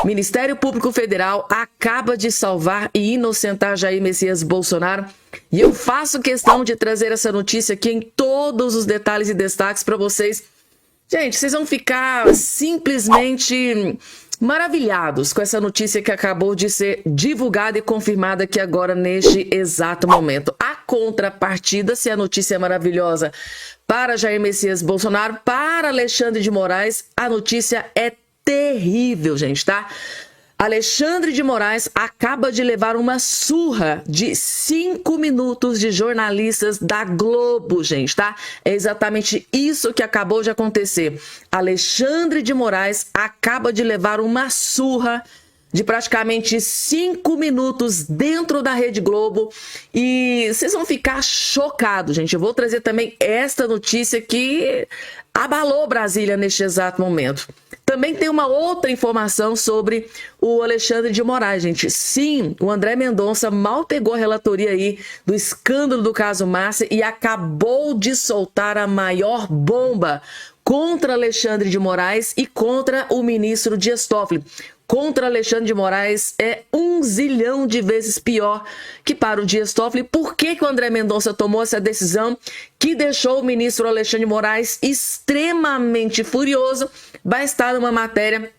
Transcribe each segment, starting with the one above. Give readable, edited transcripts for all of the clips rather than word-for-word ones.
Ministério Público Federal acaba de salvar e inocentar Jair Messias Bolsonaro. E eu faço questão de trazer essa notícia aqui em todos os detalhes e destaques para vocês. Gente, vocês vão ficar simplesmente maravilhados com essa notícia que acabou de ser divulgada e confirmada aqui agora neste exato momento. A contrapartida, se a notícia é maravilhosa para Jair Messias Bolsonaro, para Alexandre de Moraes, a notícia é terrível, gente, tá? Alexandre de Moraes acaba de levar uma surra de 5 minutos de jornalistas da Globo, gente, tá? É exatamente isso que acabou de acontecer. Alexandre de Moraes acaba de levar uma surra de praticamente 5 minutos dentro da Rede Globo e vocês vão ficar chocados, gente. Eu vou trazer também esta notícia que abalou Brasília neste exato momento. Também tem uma outra informação sobre o Alexandre de Moraes, gente. Sim, o André Mendonça mal pegou a relatoria aí do escândalo do caso Márcia e acabou de soltar a maior bomba contra Alexandre de Moraes e contra o ministro Dias Toffoli. Contra Alexandre de Moraes é 1 zilhão de vezes pior que para o Dias Toffoli. Por que o André Mendonça tomou essa decisão que deixou o ministro Alexandre de Moraes extremamente furioso? Vai estar numa matéria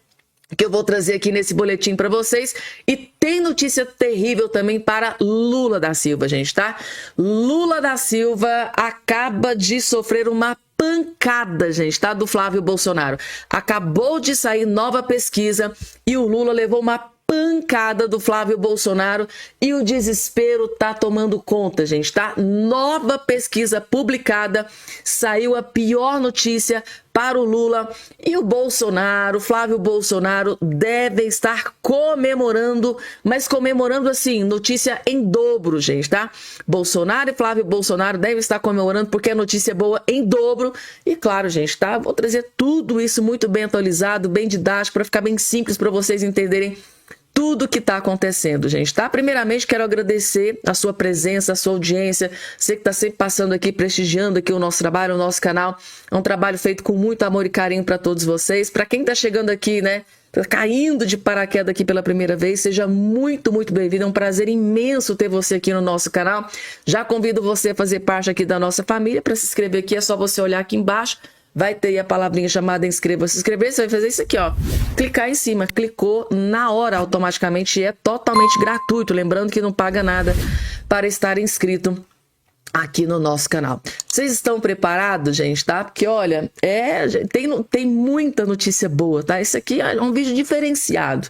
que eu vou trazer aqui nesse boletim para vocês. E tem notícia terrível também para Lula da Silva, gente, tá? Lula da Silva acaba de sofrer uma pancada, gente, tá? Do Flávio Bolsonaro. Acabou de sair nova pesquisa e o Lula levou uma pancada do Flávio Bolsonaro e o desespero tá tomando conta, gente, tá? Nova pesquisa publicada, saiu a pior notícia para o Lula e o Bolsonaro, Flávio Bolsonaro deve estar comemorando, mas comemorando assim, notícia em dobro, gente, tá? Bolsonaro e Flávio Bolsonaro devem estar comemorando porque a notícia é boa em dobro e claro, gente, tá? Vou trazer tudo isso muito bem atualizado, bem didático, para ficar bem simples para vocês entenderem tudo que está acontecendo, gente, tá? Primeiramente, quero agradecer a sua presença, a sua audiência, você que está sempre passando aqui, prestigiando aqui o nosso trabalho, o nosso canal. É um trabalho feito com muito amor e carinho para todos vocês. Para quem está chegando aqui, né, tá caindo de paraquedas aqui pela primeira vez, seja muito, muito bem-vindo. É um prazer imenso ter você aqui no nosso canal. Já convido você a fazer parte aqui da nossa família. Para se inscrever aqui, é só você olhar aqui embaixo. Vai ter aí a palavrinha chamada inscreva-se. Inscrever, você vai fazer isso aqui, ó. Clicar em cima. Clicou na hora automaticamente. É totalmente gratuito. Lembrando que não paga nada para estar inscrito aqui no nosso canal. Vocês estão preparados, gente, tá? Porque, olha, tem muita notícia boa, tá? Esse aqui é um vídeo diferenciado.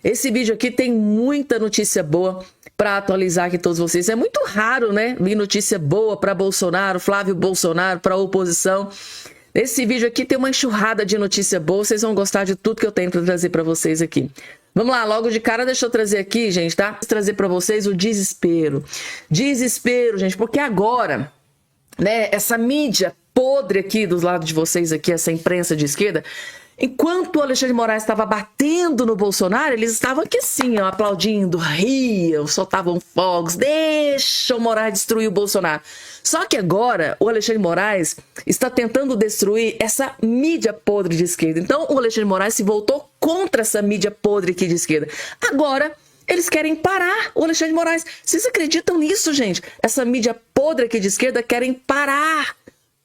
Esse vídeo aqui tem muita notícia boa para atualizar aqui todos vocês. É muito raro, né? Vir notícia boa para Bolsonaro, Flávio Bolsonaro, para a oposição. Nesse vídeo aqui tem uma enxurrada de notícia boa, vocês vão gostar de tudo que eu tenho para trazer para vocês aqui. Vamos lá, logo de cara, deixa eu trazer aqui, gente, tá? Vou trazer para vocês o desespero. Desespero, gente, porque agora, né, essa mídia podre aqui dos lados de vocês aqui, essa imprensa de esquerda, enquanto o Alexandre de Moraes estava batendo no Bolsonaro, eles estavam aqui assim, ó, aplaudindo, riam, soltavam fogos, deixa o Moraes destruir o Bolsonaro. Só que agora o Alexandre de Moraes está tentando destruir essa mídia podre de esquerda. Então o Alexandre de Moraes se voltou contra essa mídia podre aqui de esquerda. Agora eles querem parar o Alexandre de Moraes. Vocês acreditam nisso, gente? Essa mídia podre aqui de esquerda querem parar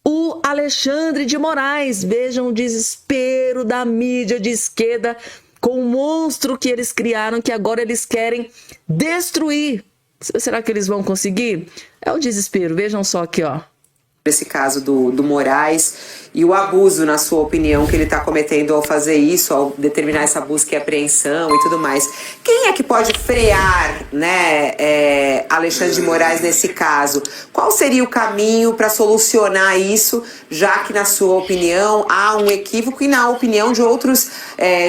o Alexandre de Moraes. Vejam o desespero da mídia de esquerda com o monstro que eles criaram, que agora eles querem destruir. Será que eles vão conseguir? É o desespero. Vejam só aqui, ó. Esse caso do Moraes e o abuso, na sua opinião, que ele está cometendo ao fazer isso, ao determinar essa busca e apreensão e tudo mais. Quem é que pode frear, né, Alexandre de Moraes nesse caso? Qual seria o caminho para solucionar isso, já que, na sua opinião, há um equívoco e na opinião de outros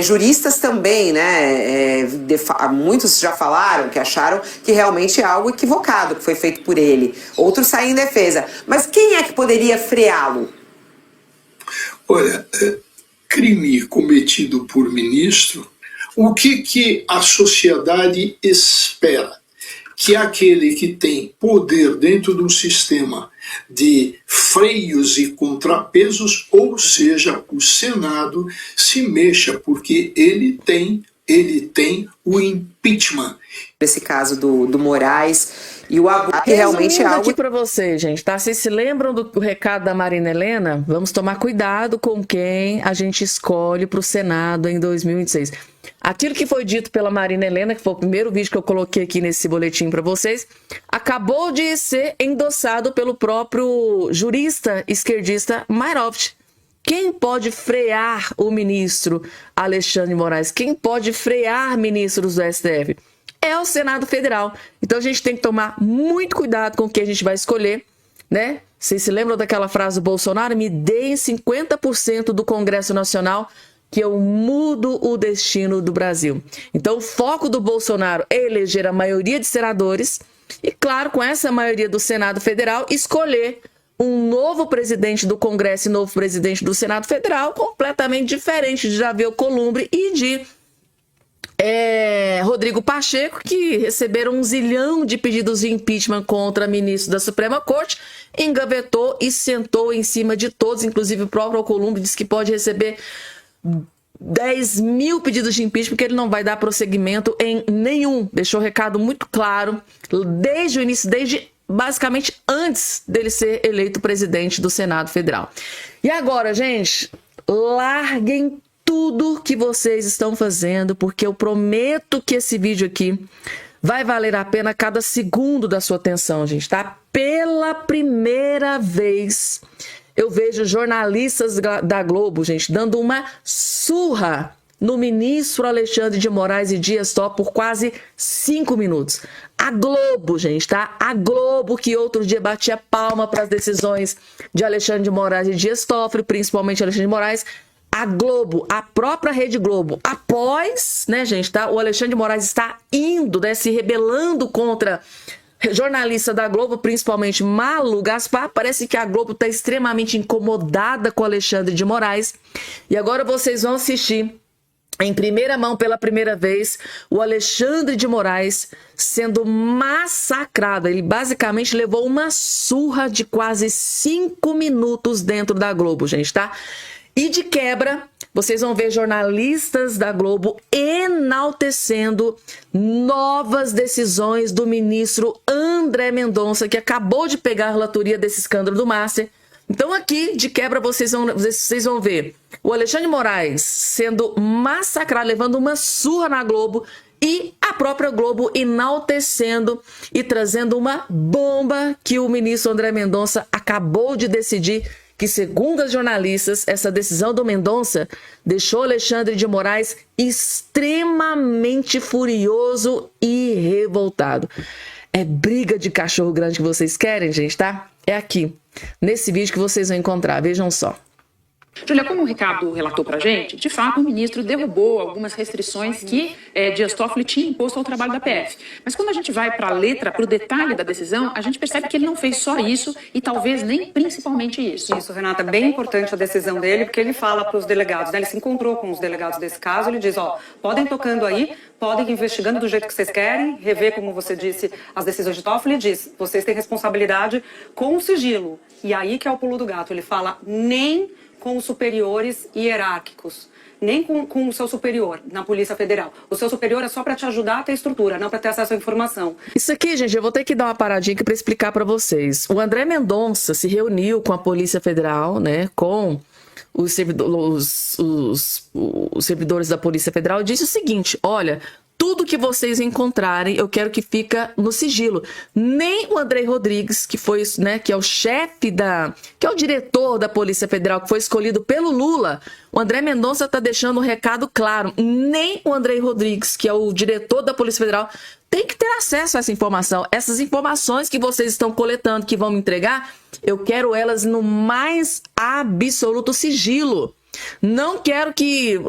juristas também, né? Muitos já falaram que acharam que realmente é algo equivocado que foi feito por ele. Outros saem em defesa. Mas quem é que poderia freá-lo? Olha, crime cometido por ministro, o que a sociedade espera? Que aquele que tem poder dentro de um sistema de freios e contrapesos, ou seja, o Senado, se mexa, porque ele tem ele tem o impeachment. Esse caso do Moraes e o abuso, que realmente é Resumindo algo... aqui para vocês, gente, tá? Vocês se lembram do recado da Marina Helena? Vamos tomar cuidado com quem a gente escolhe para o Senado em 2026. Aquilo que foi dito pela Marina Helena, que foi o primeiro vídeo que eu coloquei aqui nesse boletim para vocês, acabou de ser endossado pelo próprio jurista esquerdista Mayroft. Quem pode frear o ministro Alexandre de Moraes? Quem pode frear ministros do STF? É o Senado Federal. Então a gente tem que tomar muito cuidado com o que a gente vai escolher, né? Vocês se lembram daquela frase do Bolsonaro? Me deem 50% do Congresso Nacional que eu mudo o destino do Brasil. Então o foco do Bolsonaro é eleger a maioria de senadores e, claro, com essa maioria do Senado Federal, escolher um novo presidente do Congresso e novo presidente do Senado Federal completamente diferente de Davi Alcolumbre e de Rodrigo Pacheco, que receberam 1 zilhão de pedidos de impeachment contra ministro da Suprema Corte, engavetou e sentou em cima de todos, inclusive o próprio Alcolumbre disse que pode receber 10 mil pedidos de impeachment, porque ele não vai dar prosseguimento em nenhum. Deixou o recado muito claro desde o início, desde basicamente antes dele ser eleito presidente do Senado Federal. E agora, gente, larguem tudo que vocês estão fazendo, porque eu prometo que esse vídeo aqui vai valer a pena cada segundo da sua atenção, gente, tá? Pela primeira vez, eu vejo jornalistas da Globo, gente, dando uma surra no ministro Alexandre de Moraes e Dias Toffoli por quase 5 minutos. A Globo, gente, tá? A Globo, que outro dia batia palma para as decisões de Alexandre de Moraes e Dias Toffoli, principalmente Alexandre de Moraes. A Globo, a própria Rede Globo, após, né, gente, tá? O Alexandre de Moraes está indo, né, se rebelando contra jornalista da Globo, principalmente Malu Gaspar. Parece que a Globo está extremamente incomodada com o Alexandre de Moraes. E agora vocês vão assistir em primeira mão, pela primeira vez, o Alexandre de Moraes sendo massacrado. Ele basicamente levou uma surra de quase 5 minutos dentro da Globo, gente, tá? E de quebra, vocês vão ver jornalistas da Globo enaltecendo novas decisões do ministro André Mendonça, que acabou de pegar a relatoria desse escândalo do Master. Então aqui, de quebra, vocês vão ver o Alexandre de Moraes sendo massacrado, levando uma surra na Globo, e a própria Globo enaltecendo e trazendo uma bomba que o ministro André Mendonça acabou de decidir, que, segundo as jornalistas, essa decisão do Mendonça deixou Alexandre de Moraes extremamente furioso e revoltado. É briga de cachorro grande que vocês querem, gente, tá? É aqui, nesse vídeo que vocês vão encontrar, vejam só. Júlia, como o Ricardo relatou para a gente, de fato o ministro derrubou algumas restrições que Dias Toffoli tinha imposto ao trabalho da PF. Mas quando a gente vai para a letra, para o detalhe da decisão, a gente percebe que ele não fez só isso e talvez nem principalmente isso. Isso, Renata, é bem importante a decisão dele, porque ele fala para os delegados, né? Ele se encontrou com os delegados desse caso, ele diz, ó, podem ir tocando aí, podem ir investigando do jeito que vocês querem, rever, como você disse, as decisões de Toffoli, e diz, vocês têm responsabilidade com o sigilo. E aí que é o pulo do gato, ele fala, nem com os superiores hierárquicos, nem com o seu superior na Polícia Federal. O seu superior é só para te ajudar a ter estrutura, não para ter acesso à informação. Isso aqui, gente, eu vou ter que dar uma paradinha aqui para explicar para vocês. O André Mendonça se reuniu com a Polícia Federal, né, com os servidores da Polícia Federal, e disse o seguinte, olha, tudo que vocês encontrarem, eu quero que fica no sigilo. Nem o André Rodrigues, que foi, né, que é o chefe que é o diretor da Polícia Federal, que foi escolhido pelo Lula, o André Mendonça está deixando um recado claro. Nem o André Rodrigues, que é o diretor da Polícia Federal, tem que ter acesso a essa informação. Essas informações que vocês estão coletando, que vão me entregar, eu quero elas no mais absoluto sigilo. Não quero que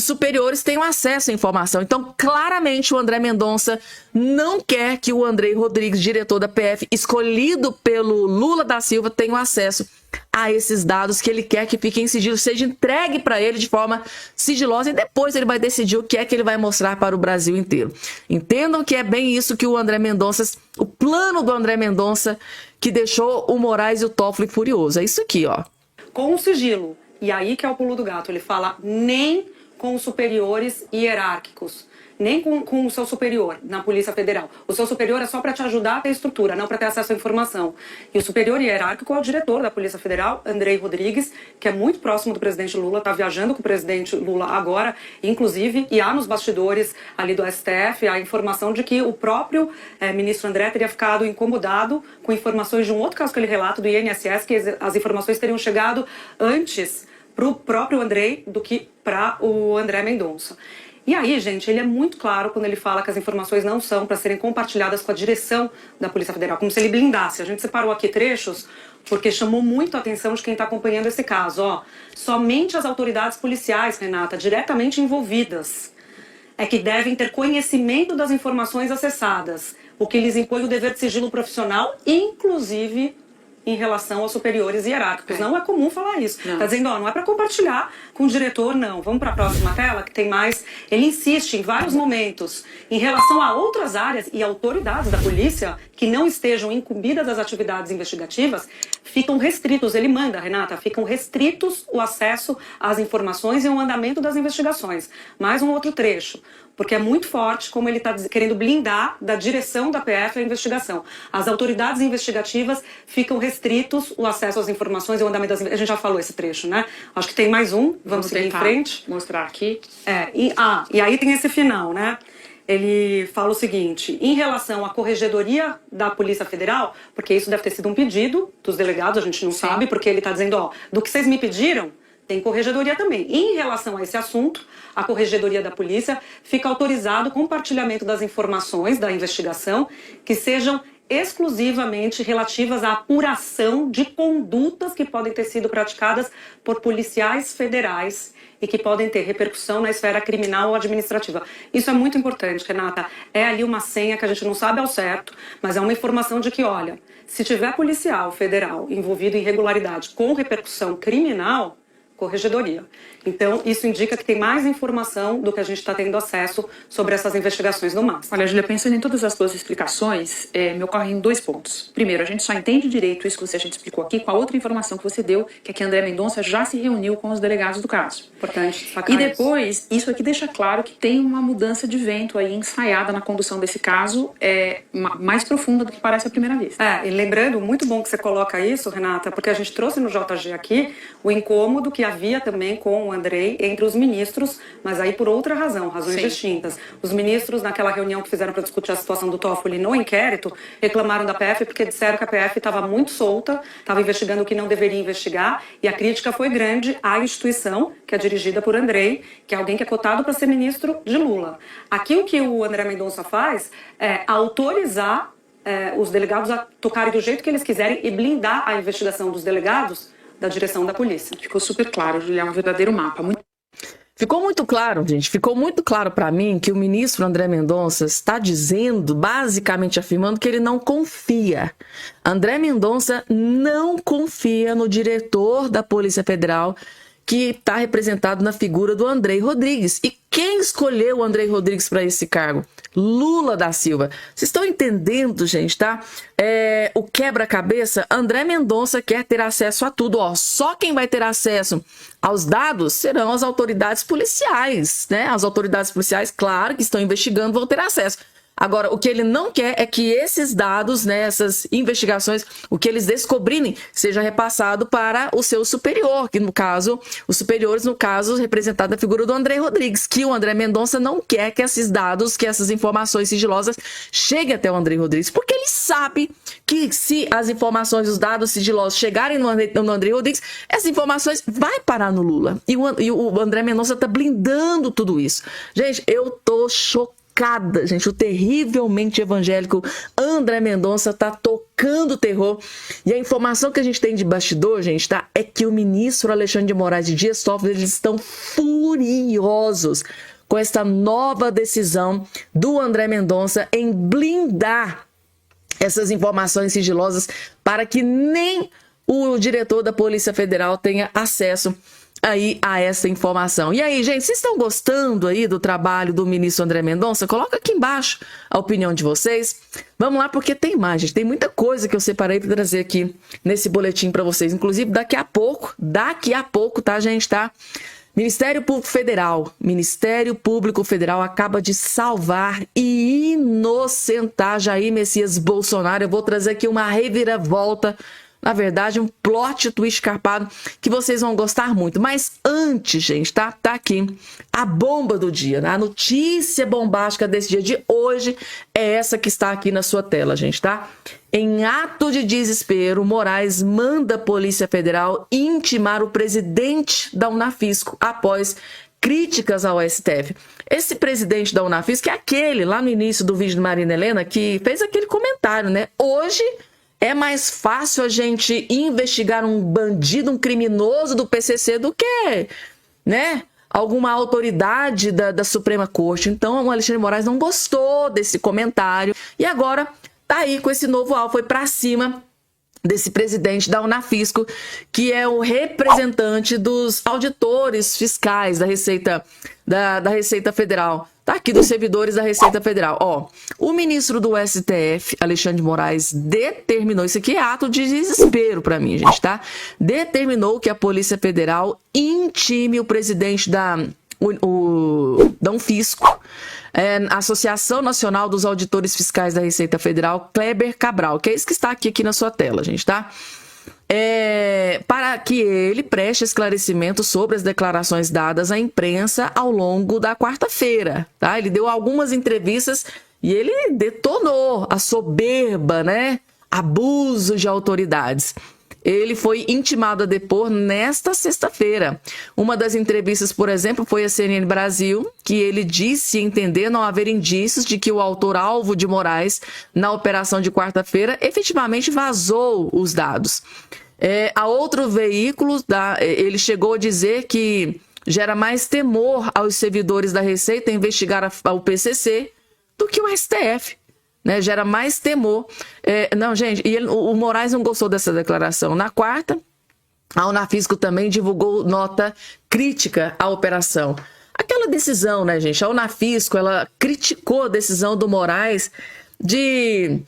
superiores tenham acesso à informação. Então, claramente, o André Mendonça não quer que o André Rodrigues, diretor da PF, escolhido pelo Lula da Silva, tenha acesso a esses dados que ele quer que fiquem em sigilo, seja entregue para ele de forma sigilosa, e depois ele vai decidir o que é que ele vai mostrar para o Brasil inteiro. Entendam que é bem isso que o André Mendonça, o plano do André Mendonça, que deixou o Moraes e o Toffoli furioso. É isso aqui, ó. Com o sigilo. E aí que é o pulo do gato, ele fala, nem com os superiores hierárquicos, nem com o seu superior na Polícia Federal. O seu superior é só para te ajudar a ter estrutura, não para ter acesso à informação. E o superior hierárquico é o diretor da Polícia Federal, Andrei Rodrigues, que é muito próximo do presidente Lula, está viajando com o presidente Lula agora, inclusive, e há nos bastidores ali do STF a informação de que o próprio ministro André teria ficado incomodado com informações de um outro caso que ele relata, do INSS, que as informações teriam chegado antes para o próprio Andrei do que para o André Mendonça. E aí, gente, ele é muito claro quando ele fala que as informações não são para serem compartilhadas com a direção da Polícia Federal, como se ele blindasse. A gente separou aqui trechos porque chamou muito a atenção de quem está acompanhando esse caso. Ó, somente as autoridades policiais, Renata, diretamente envolvidas, é que devem ter conhecimento das informações acessadas, o que lhes impõe o dever de sigilo profissional, inclusive em relação aos superiores hierárquicos. Não é comum falar isso. Está dizendo, ó, não é para compartilhar com o diretor, não. Vamos para a próxima tela, que tem mais. Ele insiste em vários momentos em relação a outras áreas e autoridades da polícia que não estejam incumbidas das atividades investigativas, ficam restritos. Ele manda, Renata, ficam restritos o acesso às informações e o andamento das investigações. Mais um outro trecho, porque é muito forte como ele está querendo blindar da direção da PF a investigação. As autoridades investigativas ficam restritos o acesso às informações e o andamento das investigações. A gente já falou esse trecho, né? Acho que tem mais um, vamos seguir em frente. Mostrar aqui. E aí tem esse final, né? Ele fala o seguinte, em relação à corregedoria da Polícia Federal, porque isso deve ter sido um pedido dos delegados, a gente não sabe, porque ele está dizendo, ó, do que vocês me pediram, tem corregedoria também. E em relação a esse assunto, a corregedoria da polícia fica autorizado o compartilhamento das informações da investigação que sejam exclusivamente relativas à apuração de condutas que podem ter sido praticadas por policiais federais e que podem ter repercussão na esfera criminal ou administrativa. Isso é muito importante, Renata. É ali uma senha que a gente não sabe ao certo, mas é uma informação de que, olha, se tiver policial federal envolvido em irregularidade com repercussão criminal, corregedoria. Então, isso indica que tem mais informação do que a gente está tendo acesso sobre essas investigações no MAS. Olha, Júlia, pensando em todas as suas explicações, me ocorrem 2 pontos. Primeiro, a gente só entende direito isso que a gente explicou aqui com a outra informação que você deu, que é que André Mendonça já se reuniu com os delegados do caso. Importante. E depois, isso aqui deixa claro que tem uma mudança de vento aí ensaiada na condução desse caso, mais profunda do que parece à primeira vista. E lembrando, muito bom que você coloca isso, Renata, porque a gente trouxe no JG aqui o incômodo que havia também com o Andrei entre os ministros, mas aí por outra razão, razões distintas. Os ministros, naquela reunião que fizeram para discutir a situação do Toffoli no inquérito, reclamaram da PF porque disseram que a PF estava muito solta, estava investigando o que não deveria investigar, e a crítica foi grande à instituição, que é dirigida por Andrei, que é alguém que é cotado para ser ministro de Lula. Aqui o que o André Mendonça faz é autorizar os delegados a tocarem do jeito que eles quiserem e blindar a investigação dos delegados da direção da polícia. Ficou super claro, Julia, é um verdadeiro mapa. Ficou muito claro, gente, ficou muito claro para mim que o ministro André Mendonça está dizendo, basicamente afirmando que ele não confia. André Mendonça não confia no diretor da Polícia Federal, que está representado na figura do Andrei Rodrigues. E quem escolheu o Andrei Rodrigues para esse cargo? Lula da Silva. Vocês estão entendendo, gente, tá? O quebra-cabeça, André Mendonça quer ter acesso a tudo. Ó, só quem vai ter acesso aos dados serão as autoridades policiais, né? As autoridades policiais, claro, que estão investigando, vão ter acesso. Agora, o que ele não quer é que esses dados, né, essas investigações, o que eles descobrirem, seja repassado para o seu superior, que no caso, os superiores, no caso, representado na figura do André Rodrigues, que o André Mendonça não quer que esses dados, que essas informações sigilosas cheguem até o André Rodrigues, porque ele sabe que se as informações, os dados sigilosos chegarem no André Rodrigues, essas informações vai parar no Lula. E o André Mendonça está blindando tudo isso. Gente, eu tô chocada. Gente, o terrivelmente evangélico André Mendonça tá tocando terror. E a informação que a gente tem de bastidor, gente, tá? É que o ministro Alexandre de Moraes e Dias Toffoli, eles estão furiosos com esta nova decisão do André Mendonça em blindar essas informações sigilosas para que nem o diretor da Polícia Federal tenha acesso aí a essa informação. E aí, gente, vocês estão gostando aí do trabalho do ministro André Mendonça? Coloca aqui embaixo a opinião de vocês. Vamos lá, porque tem mais, gente. Tem muita coisa que eu separei para trazer aqui nesse boletim para vocês. Inclusive, daqui a pouco, tá, gente, tá? Ministério Público Federal acaba de salvar e inocentar Jair Messias Bolsonaro. Eu vou trazer aqui uma reviravolta, na verdade, um plot twist carpado que vocês vão gostar muito. Mas antes, gente, tá aqui a bomba do dia, né? A notícia bombástica desse dia de hoje é essa que está aqui na sua tela, gente, tá? Em ato de desespero, Moraes manda a Polícia Federal intimar o presidente da Unafisco após críticas ao STF. Esse presidente da Unafisco é aquele, lá no início do vídeo de Marina Helena, que fez aquele comentário, né? Hoje é mais fácil a gente investigar um bandido, um criminoso do PCC do que, né, alguma autoridade da Suprema Corte. Então, o Alexandre de Moraes não gostou desse comentário e agora tá aí com esse novo alvo, foi para cima desse presidente da Unafisco, que é o representante dos auditores fiscais da Receita Federal. Tá aqui, dos servidores da Receita Federal. Ó, o ministro do STF, Alexandre de Moraes, determinou, isso aqui é ato de desespero para mim, gente, tá? Determinou que a Polícia Federal intime o presidente da Unfisco, Associação Nacional dos Auditores Fiscais da Receita Federal, Kleber Cabral, que é isso que está aqui na sua tela, gente, tá? Para que ele preste esclarecimento sobre as declarações dadas à imprensa ao longo da quarta-feira, tá? Ele deu algumas entrevistas e ele detonou a soberba, né? Abuso de autoridades. Ele foi intimado a depor nesta sexta-feira. Uma das entrevistas, por exemplo, foi a CNN Brasil, que ele disse entender não haver indícios de que o autor-alvo de Moraes, na operação de quarta-feira, efetivamente vazou os dados. A outro veículo, ele chegou a dizer que gera mais temor aos servidores da Receita investigar o PCC do que o STF. Né, gera mais temor. Não, gente, o Moraes não gostou dessa declaração. Na quarta, a Unafisco também divulgou nota crítica à operação. Aquela decisão, né, gente? A Unafisco, ela criticou a decisão do Moraes de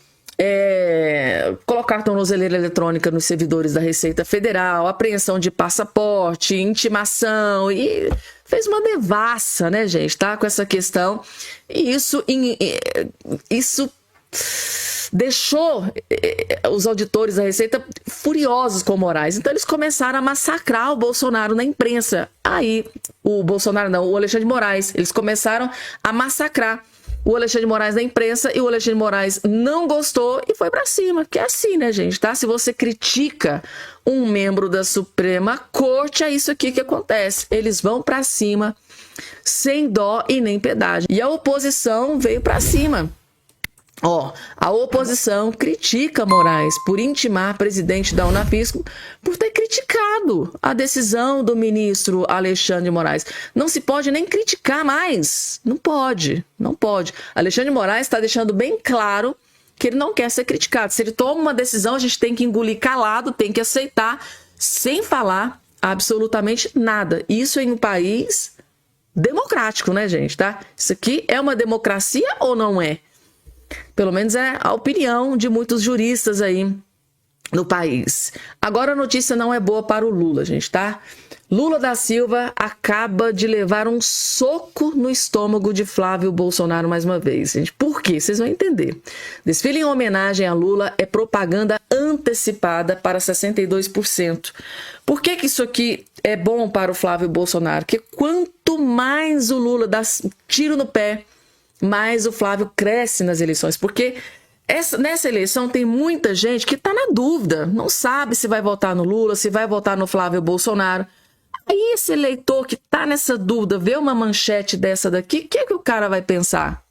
colocar tornozeleira eletrônica nos servidores da Receita Federal, apreensão de passaporte, intimação, e fez uma devassa, né, gente, tá? Com essa questão. E isso deixou os auditores da Receita furiosos com o Moraes. Então eles começaram a massacrar o Bolsonaro na imprensa. Aí, o Alexandre de Moraes, eles começaram a massacrar o Alexandre de Moraes na imprensa e o Alexandre de Moraes não gostou e foi pra cima. Que é assim, né, gente, tá? Se você critica um membro da Suprema Corte, é isso aqui que acontece. Eles vão pra cima sem dó e nem piedade. E a oposição veio pra cima. A oposição critica Moraes por intimar presidente da Unafisco por ter criticado a decisão do ministro Alexandre de Moraes. Não se pode nem criticar mais. Não pode. Alexandre de Moraes está deixando bem claro que ele não quer ser criticado. Se ele toma uma decisão, a gente tem que engolir calado, tem que aceitar, sem falar absolutamente nada. Isso em um país democrático, né, gente? Tá? Isso aqui é uma democracia ou não é? Pelo menos é a opinião de muitos juristas aí no país. Agora a notícia não é boa para o Lula, gente, tá? Lula da Silva acaba de levar um soco no estômago de Flávio Bolsonaro mais uma vez, gente. Por quê? Vocês vão entender. Desfile em homenagem a Lula é propaganda antecipada para 62%. Por que isso aqui é bom para o Flávio Bolsonaro? Porque quanto mais o Lula dá tiro no pé, mais o Flávio cresce nas eleições, porque nessa eleição tem muita gente que está na dúvida, não sabe se vai votar no Lula, se vai votar no Flávio Bolsonaro. Aí esse eleitor que está nessa dúvida, vê uma manchete dessa daqui, o que é que o cara vai pensar?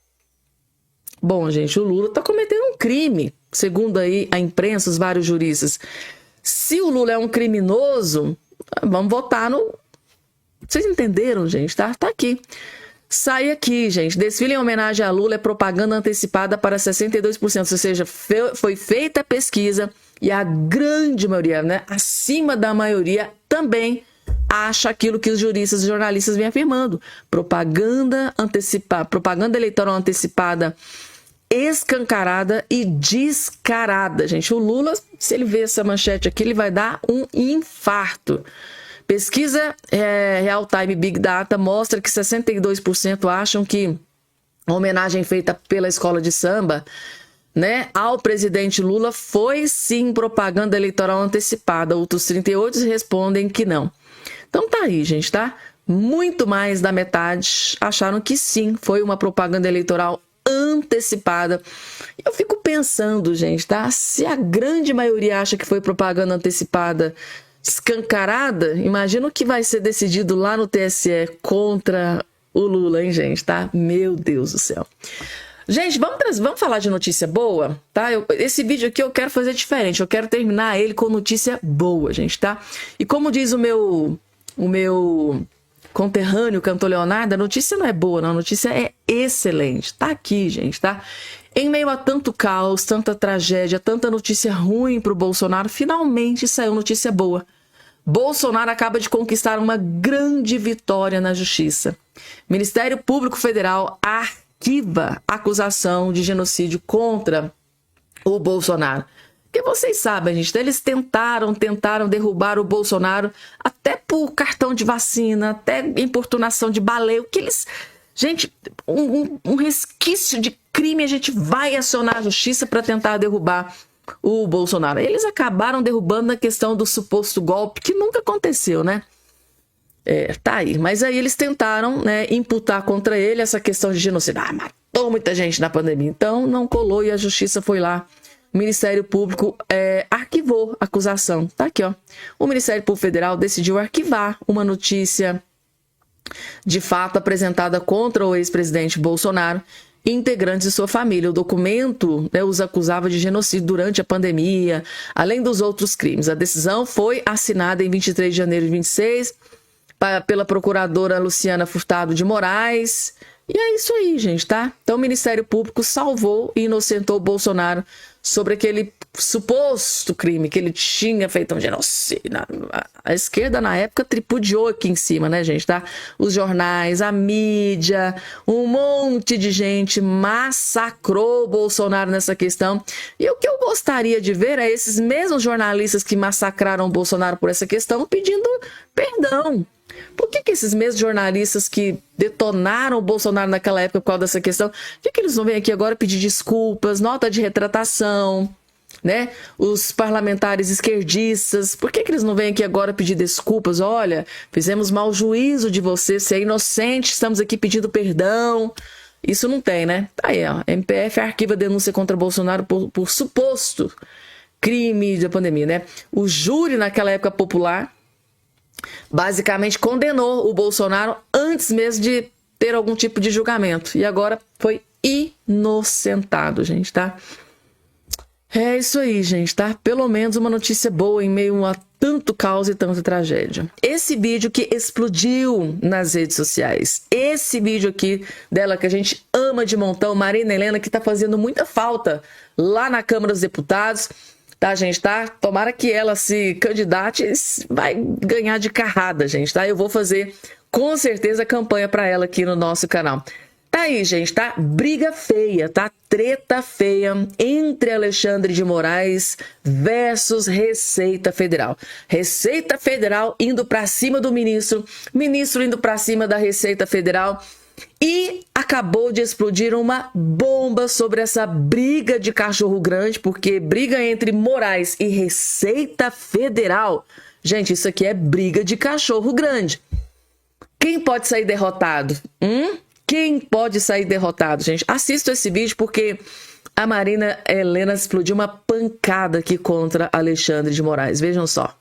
Bom, gente, o Lula está cometendo um crime, segundo aí a imprensa, os vários juristas. Se o Lula é um criminoso, vamos votar no... Vocês entenderam, gente? Tá aqui. Sai aqui, gente. Desfile em homenagem a Lula é propaganda antecipada para 62%, ou seja, foi feita a pesquisa e a grande maioria, né, acima da maioria, também acha aquilo que os juristas e jornalistas vêm afirmando. Propaganda eleitoral antecipada, escancarada e descarada, gente. O Lula, se ele ver essa manchete aqui, ele vai dar um infarto. Pesquisa Real Time Big Data mostra que 62% acham que a homenagem feita pela escola de samba, né, ao presidente Lula foi sim propaganda eleitoral antecipada. Outros 38 respondem que não. Então tá aí, gente, tá? Muito mais da metade acharam que sim, foi uma propaganda eleitoral antecipada. Eu fico pensando, gente, tá? Se a grande maioria acha que foi propaganda antecipada escancarada, imagina o que vai ser decidido lá no TSE contra o Lula, hein, gente, tá? Meu Deus do céu. Gente, vamos falar de notícia boa, tá? Esse vídeo aqui eu quero fazer diferente, eu quero terminar ele com notícia boa, gente, tá? E como diz o meu conterrâneo, cantor Leonardo, a notícia não é boa, não, a notícia é excelente. Tá aqui, gente, tá? Em meio a tanto caos, tanta tragédia, tanta notícia ruim pro Bolsonaro, finalmente saiu notícia boa. Bolsonaro acaba de conquistar uma grande vitória na justiça. Ministério Público Federal arquiva a acusação de genocídio contra o Bolsonaro. Porque vocês sabem, gente, eles tentaram derrubar o Bolsonaro até por cartão de vacina, até importunação de baleia, que eles... Gente, um resquício de crime, a gente vai acionar a justiça para tentar derrubar o Bolsonaro. Eles acabaram derrubando a questão do suposto golpe, que nunca aconteceu, né? Tá aí. Mas aí eles tentaram, né, imputar contra ele essa questão de genocídio. Matou muita gente na pandemia. Então não colou e a justiça foi lá. O Ministério Público arquivou a acusação. Tá aqui, ó. O Ministério Público Federal decidiu arquivar uma notícia de fato apresentada contra o ex-presidente Bolsonaro e integrantes de sua família. O documento, né, os acusava de genocídio durante a pandemia, além dos outros crimes. A decisão foi assinada em 23 de janeiro de 26 pela procuradora Luciana Furtado de Moraes. E é isso aí, gente, tá? Então o Ministério Público salvou e inocentou Bolsonaro sobre aquele suposto crime que ele tinha feito um genocídio. A esquerda, na época, tripudiou aqui em cima, né, gente, tá? Os jornais, a mídia, um monte de gente massacrou Bolsonaro nessa questão. E o que eu gostaria de ver é esses mesmos jornalistas que massacraram Bolsonaro por essa questão pedindo perdão. Por que esses mesmos jornalistas que detonaram o Bolsonaro naquela época por causa dessa questão, por que eles não vêm aqui agora pedir desculpas, nota de retratação, né? Os parlamentares esquerdistas, por que eles não vêm aqui agora pedir desculpas? Olha, fizemos mau juízo de você, você é inocente, estamos aqui pedindo perdão. Isso não tem, né? Tá aí, ó. MPF arquiva denúncia contra Bolsonaro por suposto crime da pandemia, né? O júri naquela época popular basicamente condenou o Bolsonaro antes mesmo de ter algum tipo de julgamento. E agora foi inocentado, gente, tá? É isso aí, gente, tá? Pelo menos uma notícia boa em meio a tanto caos e tanta tragédia. Esse vídeo que explodiu nas redes sociais, esse vídeo aqui dela que a gente ama de montão, Marina Helena, que tá fazendo muita falta lá na Câmara dos Deputados, tá, gente, tá? Tomara que ela se candidate, vai ganhar de carrada, gente, tá? Eu vou fazer, com certeza, campanha pra ela aqui no nosso canal. Tá aí, gente, tá? Briga feia, tá? Treta feia entre Alexandre de Moraes versus Receita Federal. Receita Federal indo pra cima do ministro indo pra cima da Receita Federal. E acabou de explodir uma bomba sobre essa briga de cachorro grande, porque briga entre Moraes e Receita Federal. Gente, isso aqui é briga de cachorro grande. Quem pode sair derrotado? Quem pode sair derrotado, gente? Assista esse vídeo porque a Marina Helena explodiu uma pancada aqui contra Alexandre de Moraes. Vejam só.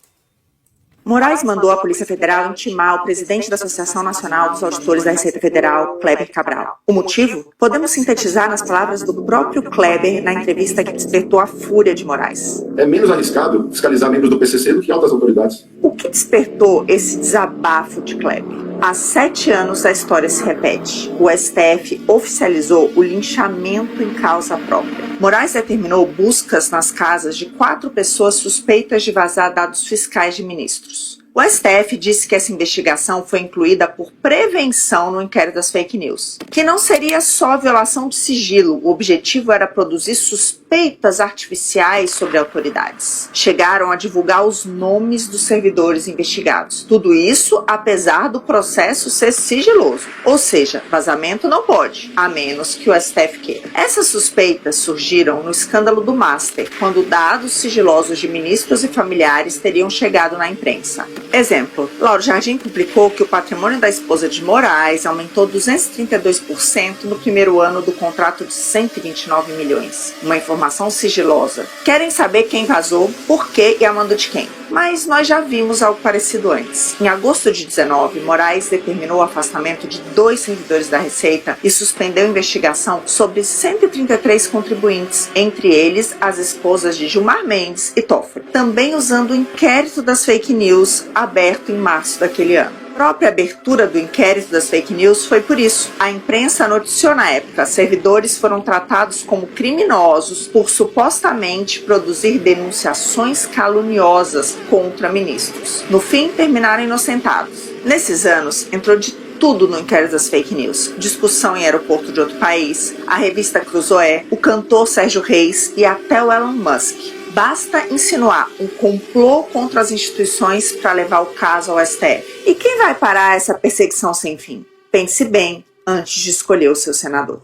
Moraes mandou a Polícia Federal intimar o presidente da Associação Nacional dos Auditores da Receita Federal, Kleber Cabral. O motivo? Podemos sintetizar nas palavras do próprio Kleber na entrevista que despertou a fúria de Moraes. É menos arriscado fiscalizar membros do PCC do que altas autoridades. O que despertou esse desabafo de Kleber? Há 7 anos a história se repete. O STF oficializou o linchamento em causa própria. Moraes determinou buscas nas casas de 4 pessoas suspeitas de vazar dados fiscais de ministros. O STF disse que essa investigação foi incluída por prevenção no inquérito das fake news, que não seria só violação de sigilo, o objetivo era produzir suspeitas suspeitas artificiais sobre autoridades. Chegaram a divulgar os nomes dos servidores investigados. Tudo isso apesar do processo ser sigiloso. Ou seja, vazamento não pode, a menos que o STF queira. Essas suspeitas surgiram no escândalo do Master, quando dados sigilosos de ministros e familiares teriam chegado na imprensa. Exemplo, Lauro Jardim publicou que o patrimônio da esposa de Moraes aumentou 232% no primeiro ano do contrato de 129 milhões. Uma informação sigilosa. Querem saber quem vazou, por quê e a mando de quem? Mas nós já vimos algo parecido antes. Em agosto de 19, Moraes determinou o afastamento de 2 servidores da Receita e suspendeu investigação sobre 133 contribuintes, entre eles as esposas de Gilmar Mendes e Toffoli, também usando o inquérito das fake news aberto em março daquele ano. A própria abertura do inquérito das fake news foi por isso. A imprensa noticiou na época: servidores foram tratados como criminosos por supostamente produzir denunciações caluniosas contra ministros. No fim, terminaram inocentados. Nesses anos, entrou de tudo no inquérito das fake news. Discussão em aeroporto de outro país, a revista Cruzoé, o cantor Sérgio Reis e até o Elon Musk. Basta insinuar um complô contra as instituições para levar o caso ao STF. E quem vai parar essa perseguição sem fim? Pense bem antes de escolher o seu senador.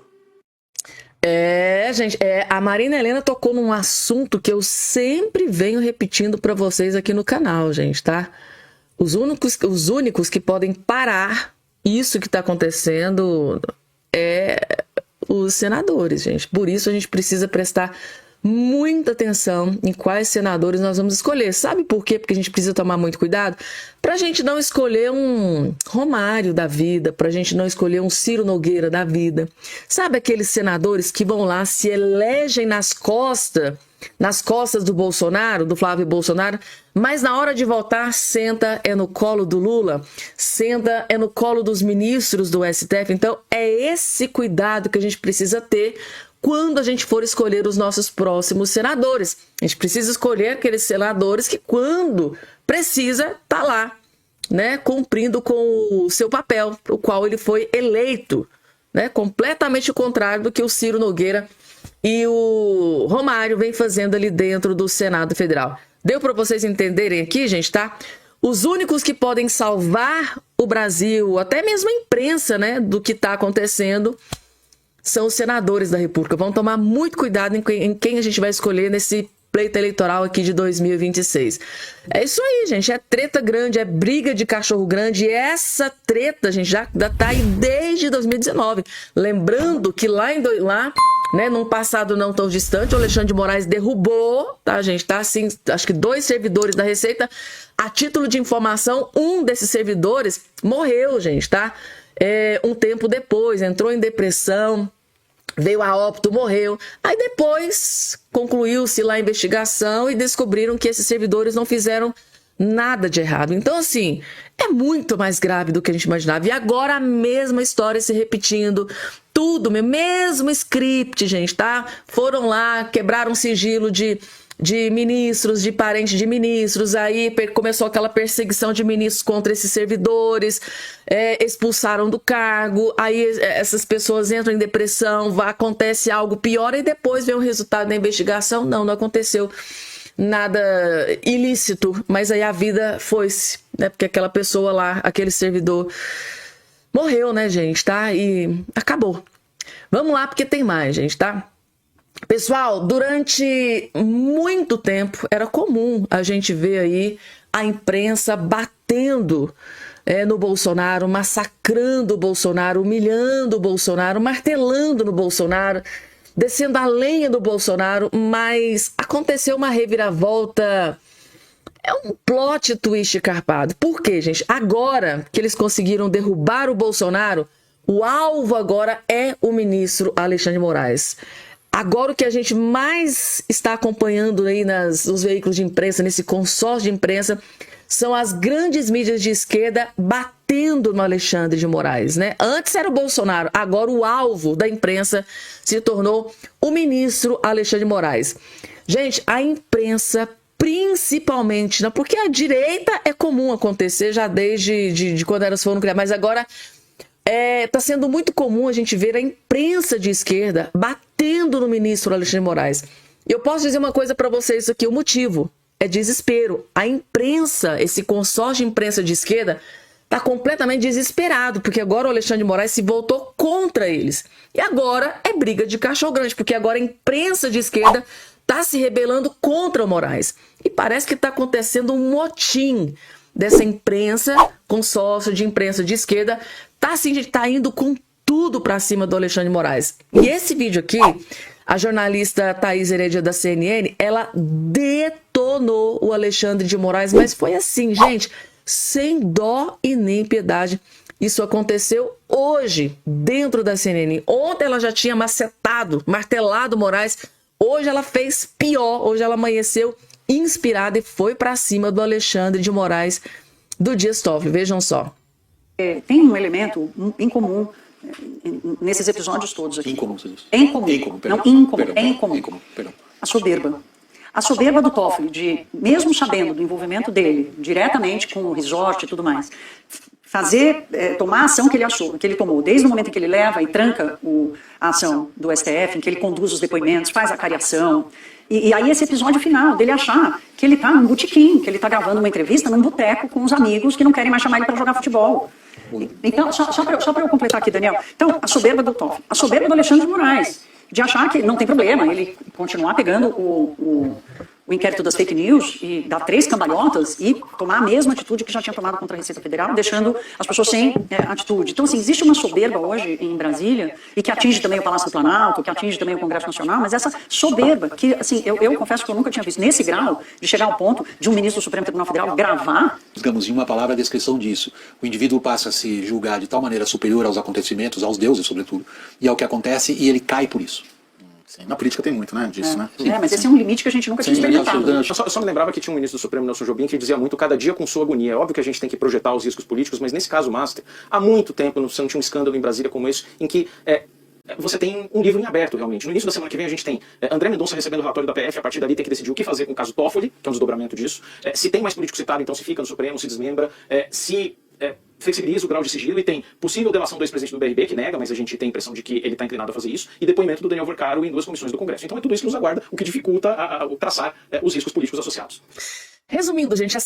Gente, a Marina Helena tocou num assunto que eu sempre venho repetindo para vocês aqui no canal, gente, tá? Os únicos que podem parar isso que está acontecendo é os senadores, gente. Por isso a gente precisa prestar muita atenção em quais senadores nós vamos escolher. Sabe por quê? Porque a gente precisa tomar muito cuidado pra gente não escolher um Romário da vida, pra gente não escolher um Ciro Nogueira da vida. Sabe aqueles senadores que vão lá, se elegem nas costas do Bolsonaro, do Flávio Bolsonaro, mas na hora de votar, senta no colo do Lula, senta no colo dos ministros do STF. Então, é esse cuidado que a gente precisa ter quando a gente for escolher os nossos próximos senadores. A gente precisa escolher aqueles senadores que, quando precisa, tá lá, né, cumprindo com o seu papel, o qual ele foi eleito, né, completamente o contrário do que o Ciro Nogueira e o Romário vem fazendo ali dentro do Senado Federal. Deu para vocês entenderem aqui, gente, tá? Os únicos que podem salvar o Brasil, até mesmo a imprensa, né, do que está acontecendo, são os senadores da República. Vamos tomar muito cuidado em quem a gente vai escolher nesse pleito eleitoral aqui de 2026. É isso aí, gente. É treta grande, é briga de cachorro grande. E essa treta, gente, já tá aí desde 2019. Lembrando que lá, né, num passado não tão distante, o Alexandre de Moraes derrubou, tá, gente? Tá assim, acho que 2 servidores da Receita. A título de informação, um desses servidores morreu, gente, tá? Um tempo depois, entrou em depressão, veio a óbito, morreu. Aí depois concluiu-se lá a investigação e descobriram que esses servidores não fizeram nada de errado. Então, assim, é muito mais grave do que a gente imaginava. E agora a mesma história se repetindo. Tudo, mesmo script, gente, tá? Foram lá, quebraram sigilo de ministros, de parentes de ministros, aí começou aquela perseguição de ministros contra esses servidores, expulsaram do cargo, aí essas pessoas entram em depressão, acontece algo pior e depois vem o resultado da investigação. Não aconteceu nada ilícito, mas aí a vida foi-se, né? Porque aquela pessoa lá, aquele servidor morreu, né, gente, tá? E acabou. Vamos lá, porque tem mais, gente, tá? Pessoal, durante muito tempo era comum a gente ver aí a imprensa batendo no Bolsonaro, massacrando o Bolsonaro, humilhando o Bolsonaro, martelando no Bolsonaro, descendo a lenha do Bolsonaro, mas aconteceu uma reviravolta, um plot twist carpado. Por quê, gente? Agora que eles conseguiram derrubar o Bolsonaro, o alvo agora é o ministro Alexandre de Moraes. Agora o que a gente mais está acompanhando aí nos veículos de imprensa, nesse consórcio de imprensa, são as grandes mídias de esquerda batendo no Alexandre de Moraes, né? Antes era o Bolsonaro, agora o alvo da imprensa se tornou o ministro Alexandre de Moraes. Gente, a imprensa, principalmente, né? Porque a direita é comum acontecer já desde quando elas foram criadas, mas agora está sendo muito comum a gente ver a imprensa de esquerda batendo no ministro Alexandre de Moraes. Eu posso dizer uma coisa para vocês aqui, o motivo é desespero. A imprensa, esse consórcio de imprensa de esquerda, está completamente desesperado, porque agora o Alexandre de Moraes se voltou contra eles. E agora é briga de cachorro grande, porque agora a imprensa de esquerda está se rebelando contra o Moraes. E parece que está acontecendo um motim dessa imprensa, consórcio de imprensa de esquerda, tá indo com tudo para cima do Alexandre de Moraes. E esse vídeo aqui, a jornalista Thaís Heredia da CNN, ela detonou o Alexandre de Moraes, mas foi assim, gente, sem dó e nem piedade. Isso aconteceu hoje, dentro da CNN. Ontem ela já tinha martelado Moraes. Hoje ela fez pior. Hoje ela amanheceu inspirada e foi para cima do Alexandre de Moraes, do Dias Toffoli. Vejam só. Tem um elemento em comum nesses episódios todos aqui. Em comum, você disse. Em comum. Em comum, perdão. Não, em comum. Perdão, É em comum. em comum, perdão. A soberba. A soberba do Toffoli, de, mesmo sabendo do envolvimento dele diretamente com o resort e tudo mais, tomar a ação que ele achou, que ele tomou, desde o momento em que ele leva e tranca a ação do STF, em que ele conduz os depoimentos, faz a cariação, e aí esse episódio final dele achar que ele está num botequim, que ele está gravando uma entrevista num boteco com os amigos que não querem mais chamar ele para jogar futebol. Então, só para eu completar aqui, Daniel. Então, a soberba do Toffoli, a soberba do Alexandre de Moraes, de achar que não tem problema ele continuar pegando o inquérito das fake news e dar 3 cambalhotas e tomar a mesma atitude que já tinha tomado contra a Receita Federal, deixando as pessoas sem atitude. Então, assim, existe uma soberba hoje em Brasília e que atinge também o Palácio do Planalto, que atinge também o Congresso Nacional, mas essa soberba que, assim, eu confesso que eu nunca tinha visto nesse grau de chegar ao ponto de um ministro do Supremo Tribunal Federal gravar. Digamos, em uma palavra, a descrição disso. O indivíduo passa a se julgar de tal maneira superior aos acontecimentos, aos deuses, sobretudo, e ao que acontece, e ele cai por isso. Sim, na política tem muito, né, disso, né? Mas esse é um limite que a gente nunca tinha experimentado. Eu só me lembrava que tinha um ministro do Supremo, Nelson Jobim, que dizia muito, cada dia com sua agonia. É óbvio que a gente tem que projetar os riscos políticos, mas nesse caso, Master, há muito tempo você não tinha um escândalo em Brasília como esse, em que você tem um livro em aberto, realmente. No início da semana que vem a gente tem André Mendonça recebendo o relatório da PF, a partir dali tem que decidir o que fazer com o caso Toffoli, que é um desdobramento disso. Se tem mais político citado, então se fica no Supremo, se desmembra, flexibiliza o grau de sigilo e tem possível delação do ex-presidente do BRB, que nega, mas a gente tem a impressão de que ele está inclinado a fazer isso, e depoimento do Daniel Vorcaro em 2 comissões do Congresso. Então é tudo isso que nos aguarda, o que dificulta traçar os riscos políticos associados. Resumindo, gente, na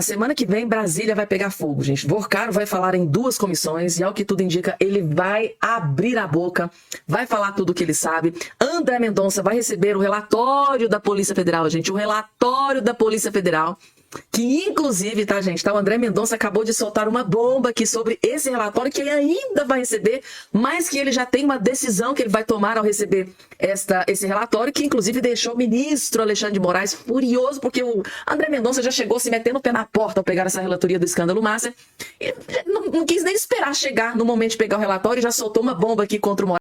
semana que vem, Brasília vai pegar fogo, gente. Vorcaro vai falar em 2 comissões e, ao que tudo indica, ele vai abrir a boca, vai falar tudo o que ele sabe. André Mendonça vai receber o relatório da Polícia Federal, gente, o relatório da Polícia Federal, que inclusive, tá, gente, o André Mendonça acabou de soltar uma bomba aqui sobre esse relatório que ele ainda vai receber, mas que ele já tem uma decisão que ele vai tomar ao receber esse relatório, que inclusive deixou o ministro Alexandre de Moraes furioso, porque o André Mendonça já chegou se metendo o pé na porta ao pegar essa relatoria do escândalo Master, e não quis nem esperar chegar no momento de pegar o relatório e já soltou uma bomba aqui contra o Moraes.